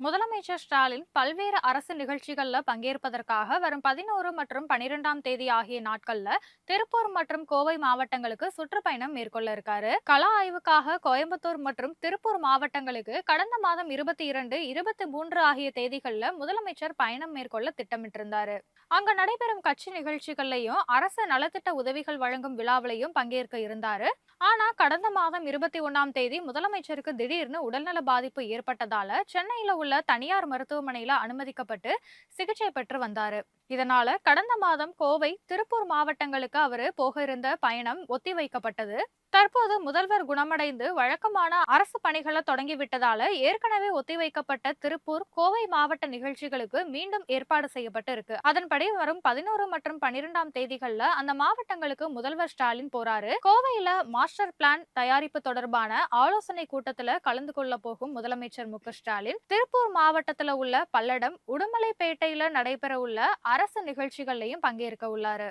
முதலமைச்சர் ஸ்டாலின் பல்வேறு அரசு நிகழ்ச்சிகள்ல பங்கேற்பதற்காக வரும் 11 மற்றும் 12ஆம் தேதி ஆகிய நாட்கள்ல திருப்பூர் மற்றும் கோவை மாவட்டங்களுக்கு சுற்றுப்பயணம் மேற்கொள்ள இருக்காரு. கள ஆய்வுக்காக கோயம்புத்தூர் மற்றும் திருப்பூர் மாவட்டங்களுக்கு கடந்த மாதம் 22, 23 ஆகிய தேதிகள்ல முதலமைச்சர் பயணம் மேற்கொள்ள திட்டமிட்டிருந்தாரு. அங்க நடைபெறும் கட்சி நிகழ்ச்சிகள்லையும் அரசு நலத்திட்ட உதவிகள் வழங்கும் விழாவிலையும் பங்கேற்க இருந்தாரு. ஆனா கடந்த மாதம் 21ஆம் தேதி முதலமைச்சருக்கு திடீர்னு உடல்நல பாதிப்பு ஏற்பட்டதால சென்னையில உள்ள தனியார் மருத்துவமனையில அனுமதிக்கப்பட்டு சிகிச்சை பெற்று வந்தாரு. இதனால கடந்த மாதம் கோவை, திருப்பூர் மாவட்டங்களுக்கு அவரு போக இருந்த பயணம் ஒத்திவைக்கப்பட்டது. தற்போது முதல்வர் குணமடைந்து வழக்கமான அரசு பணிகளை தொடங்கிவிட்டதால ஏற்கனவே ஒத்திவைக்கப்பட்ட திருப்பூர், கோவை மாவட்ட நிகழ்ச்சிகளுக்கு மீண்டும் ஏற்பாடு செய்யப்பட்டு இருக்கு. அதன்படி வரும் 11 மற்றும் 12ஆம் தேதிகள்ல அந்த மாவட்டங்களுக்கு முதல்வர் ஸ்டாலின் போறாரு. கோவையில மாஸ்டர் பிளான் தயாரிப்பு தொடர்பான ஆலோசனை கூட்டத்துல கலந்து கொள்ள போகும் முதலமைச்சர் மு.க.ஸ்டாலின் திருப்பூர் மாவட்டத்துல உள்ள பல்லடம், உடுமலைப்பேட்டையில நடைபெற உள்ள அரசு நிகழ்ச்சிகள்லையும் பங்கேற்க உள்ளாரு.